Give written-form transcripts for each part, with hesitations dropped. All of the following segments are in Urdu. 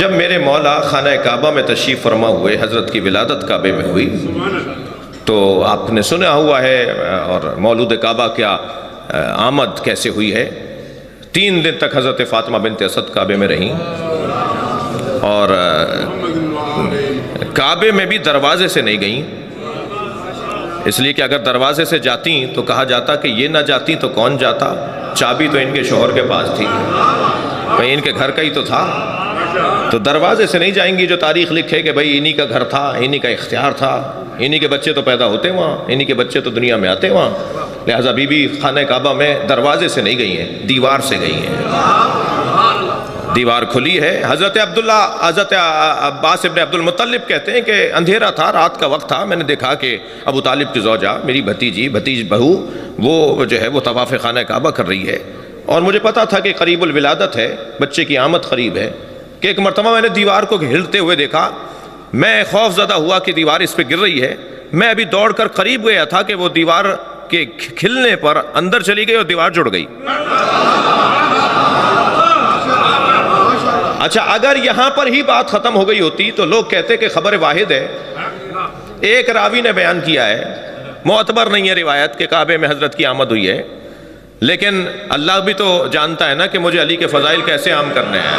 جب میرے مولا خانہ کعبہ میں تشریف فرما ہوئے، حضرت کی ولادت کعبے میں ہوئی، تو آپ نے سنا ہوا ہے اور مولود کعبہ کیا آمد کیسے ہوئی ہے۔ 3 دن تک حضرت فاطمہ بنت اسد کعبے میں رہیں، اور کعبے میں بھی دروازے سے نہیں گئیں، اس لیے کہ اگر دروازے سے جاتی تو کہا جاتا کہ یہ نہ جاتی تو کون جاتا، چابی تو ان کے شوہر کے پاس تھی، کہیں ان کے گھر کا ہی تو تھا، تو دروازے سے نہیں جائیں گی جو تاریخ لکھے کہ بھئی انہی کا گھر تھا، انہی کا اختیار تھا، انہی کے بچے تو پیدا ہوتے وہاں، انہی کے بچے تو دنیا میں آتے وہاں۔ لہٰذا بی بی خانہ کعبہ میں دروازے سے نہیں گئی ہیں، دیوار سے گئی ہیں، دیوار کھلی ہے۔ حضرت عباس ابن عبد المطلب کہتے ہیں کہ اندھیرا تھا، رات کا وقت تھا، میں نے دیکھا کہ ابو طالب کی زوجہ میری بھتیج بہو وہ جو ہے وہ طواف خانہ کعبہ کر رہی ہے، اور مجھے پتا تھا کہ قریب الولادت ہے، بچے کی آمد قریب ہے، کہ ایک مرتبہ میں نے دیوار کو ہلتے ہوئے دیکھا، میں خوف زدہ ہوا کہ دیوار اس پہ گر رہی ہے، میں ابھی دوڑ کر قریب گیا تھا کہ وہ دیوار کے کھلنے پر اندر چلی گئی اور دیوار جڑ گئی۔ اچھا، اگر یہاں پر ہی بات ختم ہو گئی ہوتی تو لوگ کہتے کہ خبر واحد ہے، ایک راوی نے بیان کیا ہے، معتبر نہیں ہے روایت کہ کعبے میں حضرت کی آمد ہوئی ہے، لیکن اللہ بھی تو جانتا ہے نا کہ مجھے علی کے فضائل کیسے عام کرنے ہیں۔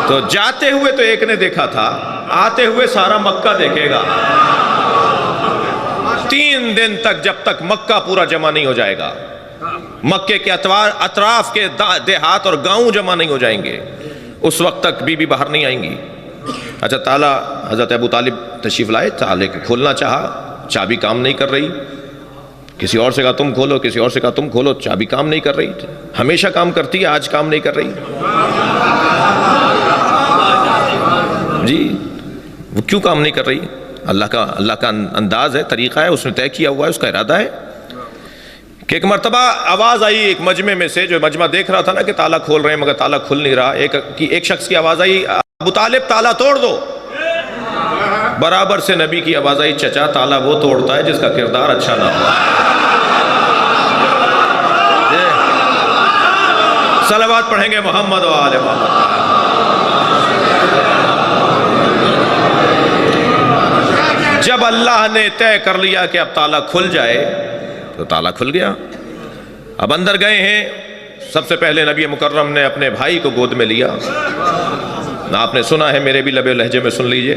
تو جاتے ہوئے تو ایک نے دیکھا تھا، آتے ہوئے سارا مکہ دیکھے گا۔ 3 دن تک جب تک مکہ پورا جمع نہیں ہو جائے گا، مکے کے اطراف کے دیہات اور گاؤں جمع نہیں ہو جائیں گے، اس وقت تک بی بی باہر نہیں آئیں گی۔ اچھا، تالا حضرت ابو طالب تشریف لائے، تالے کو کھولنا چاہا، چابی کام نہیں کر رہی، کسی اور سے کہا تم کھولو، کسی اور سے کہا تم کھولو، چابی کام نہیں کر رہی، ہمیشہ کام کرتی ہے، آج کام نہیں کر رہی۔ جی، وہ کیوں کام نہیں کر رہی؟ اللہ کا انداز ہے، طریقہ ہے، اس نے طے کیا ہوا ہے، اس کا ارادہ ہے کہ ایک مرتبہ آواز آئی ایک مجمع میں سے، جو مجمع دیکھ رہا تھا نا کہ تالا کھول رہے ہیں مگر تالا کھل نہیں رہا، ایک شخص کی آواز آئی، ابو طالب تالا توڑ دو۔ برابر سے نبی کی آواز آئی، چچا تالا وہ توڑتا ہے جس کا کردار اچھا نہ ہو۔ صلوات پڑھیں گے محمد و آل محمد۔ جب اللہ نے طے کر لیا کہ اب تالا کھل جائے تو تالا کھل گیا۔ اب اندر گئے ہیں، سب سے پہلے نبی مکرم نے اپنے بھائی کو گود میں لیا، آپ نے سنا ہے، میرے بھی لبے لہجے میں سن لیجئے،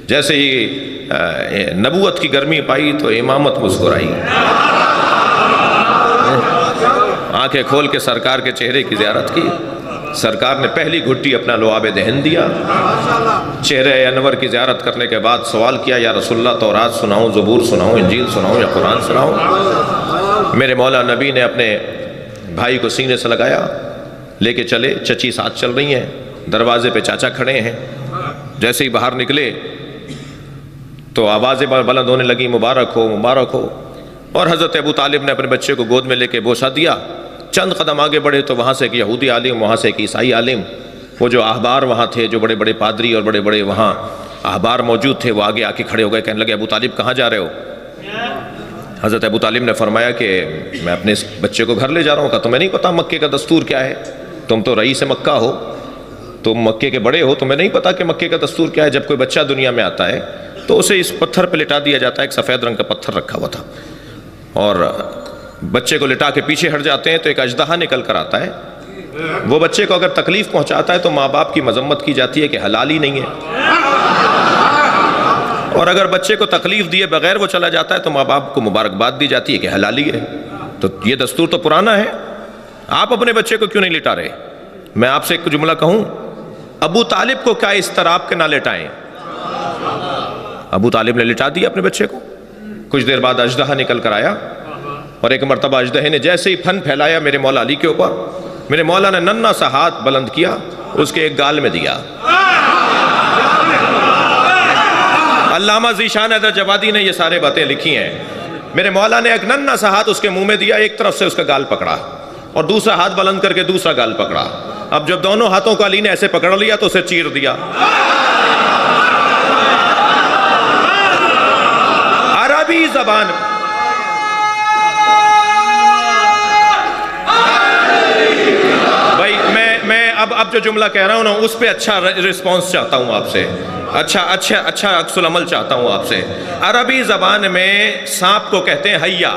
جیسے ہی نبوت کی گرمی پائی تو امامت مسکرائی، آنکھیں کھول کے سرکار کے چہرے کی زیارت کی، سرکار نے پہلی گھٹی اپنا لعاب دہن دیا، چہرے انور کی زیارت کرنے کے بعد سوال کیا، یا رسول اللہ تورات سناؤں، زبور سناؤں، انجیل سناؤں یا قرآن سناؤں؟ میرے مولا نبی نے اپنے بھائی کو سینے سے لگایا، لے کے چلے، چچی ساتھ چل رہی ہیں، دروازے پہ چاچا کھڑے ہیں، جیسے ہی باہر نکلے تو آوازیں بلند ہونے لگی، مبارک ہو مبارک ہو، اور حضرت ابو طالب نے اپنے بچے کو گود میں لے کے بوسہ دیا۔ چند قدم آگے بڑھے تو وہاں سے ایک یہودی عالم، وہاں سے ایک عیسائی عالم، وہ جو احبار وہاں تھے، جو بڑے بڑے پادری اور بڑے بڑے وہاں احبار موجود تھے، وہ آگے آ کے کھڑے ہو گئے، کہنے لگے ابو طالب کہاں جا رہے ہو؟ حضرت ابو طالب نے فرمایا کہ میں اپنے اس بچے کو گھر لے جا رہا ہوں۔ کہا تمہیں نہیں پتا مکے کا دستور کیا ہے؟ تم تو رئیس مکہ ہو، تم مکے کے بڑے ہو، تمہیں نہیں پتا کہ مکے کا دستور کیا ہے؟ جب کوئی بچہ دنیا میں آتا ہے تو اسے اس پتھر پہ لٹا دیا جاتا ہے، ایک سفید رنگ کا پتھر رکھا ہوا تھا، اور بچے کو لٹا کے پیچھے ہٹ جاتے ہیں تو ایک اژدہا نکل کر آتا ہے، وہ بچے کو اگر تکلیف پہنچاتا ہے تو ماں باپ کی مذمت کی جاتی ہے کہ حلال ہی نہیں ہے، اور اگر بچے کو تکلیف دیے بغیر وہ چلا جاتا ہے تو ماں باپ کو مبارکباد دی جاتی ہے کہ حلالی ہے۔ تو یہ دستور تو پرانا ہے، آپ اپنے بچے کو کیوں نہیں لٹا رہے؟ میں آپ سے ایک جملہ کہوں، ابو طالب کو کیا اس طرح آپ کے نہ لٹائیں؟ ابو طالب نے لٹا دیا اپنے بچے کو۔ کچھ دیر بعد اژدہا نکل کر آیا، اور ایک مرتبہ اژدہے نے جیسے ہی پھن پھیلایا میرے مولا علی کے اوپر، میرے مولا نے ننھا سا ہاتھ بلند کیا، اس کے ایک گال میں دیا۔ علامہ ذیشان حیدر جوادی نے یہ سارے باتیں لکھی ہیں، میرے مولا نے ایک ننھا سا ہاتھ اس کے منہ میں دیا، ایک طرف سے اس کا گال پکڑا اور دوسرا ہاتھ بلند کر کے دوسرا گال پکڑا۔ اب جب دونوں ہاتھوں کو علی نے ایسے پکڑ لیا تو اسے چیر دیا۔ عربی زبان بھائی، میں اب اب جو جملہ کہہ رہا ہوں نا اس پہ اچھا رسپانس چاہتا ہوں آپ سے، اچھا عکس العمل چاہتا ہوں آپ سے۔ عربی زبان میں سانپ کو کہتے ہیں حیا،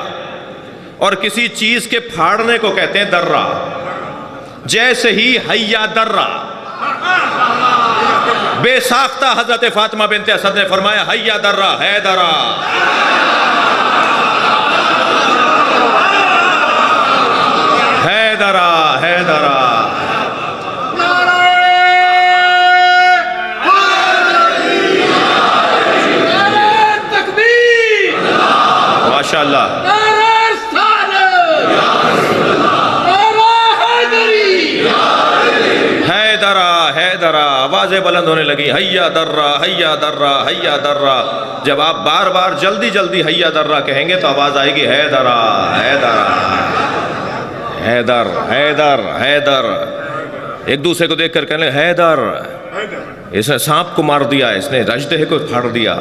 اور کسی چیز کے پھاڑنے کو کہتے ہیں درہ۔ جیسے ہی حیا درہ، بے ساختہ حضرت فاطمہ بنت اسد نے فرمایا حیا درہ ہے درہ، ہے درہ ہے درہ۔ ماشاءاللہ، حیدرہ، آوازیں بلند ہونے لگی، حیا درہ حیا درہ حیا درہ۔ جب آپ بار بار جلدی جلدی حیا درہ کہیں گے تو آواز آئے گی حیدرہ حیدرہ حیدر حیدر حیدر۔ ایک دوسرے کو دیکھ کر کہنے لگے حیدر، اس نے سانپ کو مار دیا، اس نے اژدہے کو پھاڑ دیا۔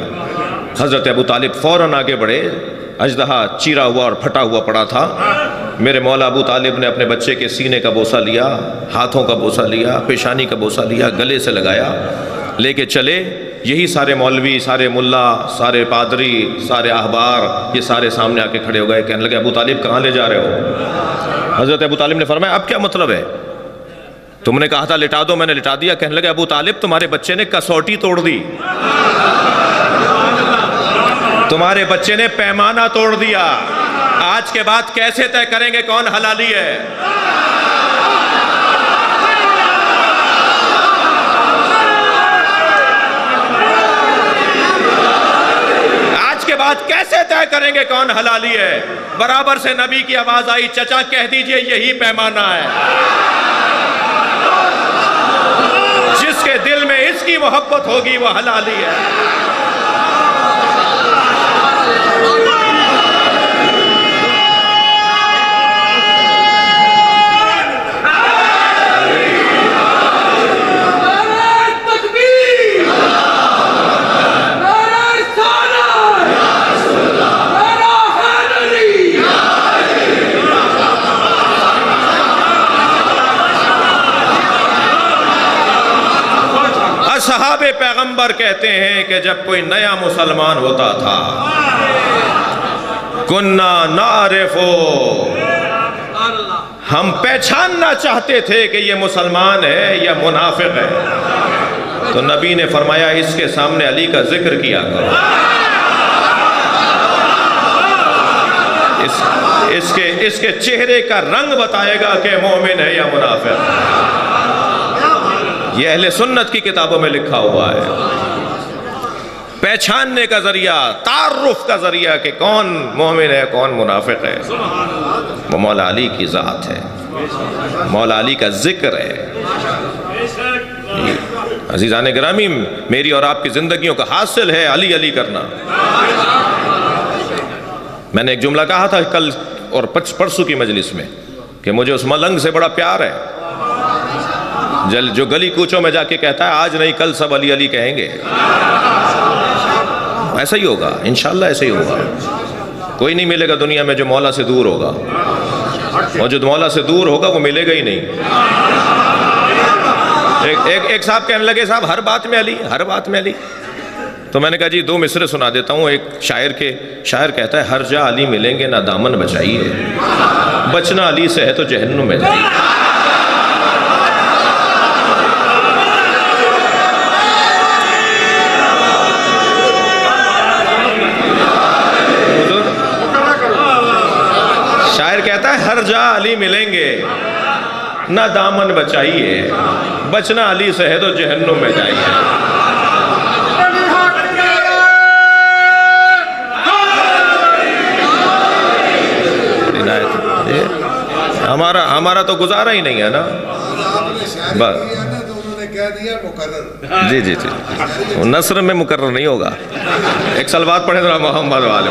حضرت ابو طالب فوراً آگے بڑھے، اژدہا چیرا ہوا اور پھٹا ہوا پڑا تھا۔ میرے مولا ابو طالب نے اپنے بچے کے سینے کا بوسہ لیا، ہاتھوں کا بوسہ لیا، پیشانی کا بوسہ لیا، گلے سے لگایا، لے کے چلے۔ یہی سارے مولوی، سارے ملا، سارے پادری، سارے احبار، یہ سارے سامنے آ کے کھڑے ہو گئے، کہنے لگے ابو طالب کہاں لے جا رہے ہو؟ حضرت ابو طالب نے فرمایا اب کیا مطلب ہے؟ تم نے کہا تھا لٹا دو، میں نے لٹا دیا۔ کہنے لگے ابو طالب تمہارے بچے نے کسوٹی توڑ دی، تمہارے بچے نے پیمانہ توڑ دیا، آج کے بعد کیسے طے کریں گے کون حلالی ہے؟ آج کے بعد کیسے طے کریں گے کون حلالی ہے؟ برابر سے نبی کی آواز آئی، چچا کہہ دیجئے یہی پیمانہ ہے، جس کے دل میں اس کی محبت ہوگی وہ حلالی ہے۔ صحاب پیغمبر کہتے ہیں کہ جب کوئی نیا مسلمان ہوتا تھا، کننا نعرفو، ہم پہچاننا چاہتے تھے کہ یہ مسلمان ہے یا منافق ہے، تو نبی نے فرمایا اس کے سامنے علی کا ذکر کیا کرو، اس کے چہرے کا رنگ بتائے گا کہ مومن ہے یا منافق ہے۔ یہ اہل سنت کی کتابوں میں لکھا ہوا ہے، پہچاننے کا ذریعہ، تعارف کا ذریعہ کہ کون مومن ہے کون منافق ہے، وہ مولا علی کی ذات ہے، مولا علی کا ذکر ہے۔ عزیزان گرامی، میری اور آپ کی زندگیوں کا حاصل ہے علی علی کرنا۔ میں نے ایک جملہ کہا تھا کل اور پرسوں کی مجلس میں کہ مجھے اس ملنگ سے بڑا پیار ہے جو گلی کوچوں میں جا کے کہتا ہے آج نہیں کل سب علی علی کہیں گے۔ ایسا ہی ہوگا انشاءاللہ، ایسا ہی ہوگا۔ کوئی نہیں ملے گا دنیا میں جو مولا سے دور ہوگا، اور جو مولا سے دور ہوگا وہ ملے گا ہی نہیں۔ ایک صاحب کہنے لگے صاحب ہر بات میں علی، ہر بات میں علی۔ تو میں نے کہا جی دو مصرے سنا دیتا ہوں۔ ایک شاعر کہتا ہے ہر جا علی ملیں گے نہ دامن بچائیے، بچنا علی سے ہے تو جہنم میں جائیے۔ کہتا ہے ہر جا علی ملیں گے نہ دامن بچائیے، بچنا علی سے ہے تو جہنم میں جائیے۔ ہمارا تو گزارا ہی نہیں ہے نا، بس جی جی جی، نثر میں مقرر نہیں ہوگا۔ ایک سلوات پڑھیں ذرا محمد والے۔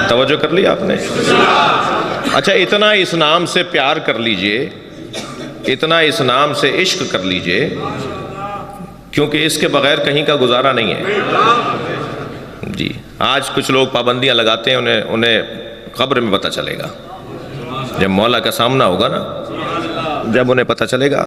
توجہ کر لی آپ نے؟ اچھا، اتنا اس نام سے پیار کر لیجئے، اتنا اس نام سے عشق کر لیجئے، کیونکہ اس کے بغیر کہیں کا گزارا نہیں ہے۔ جی، آج کچھ لوگ پابندیاں لگاتے ہیں، انہیں قبر میں پتہ چلے گا۔ جب مولا کا سامنا ہوگا نا، جب انہیں پتہ چلے گا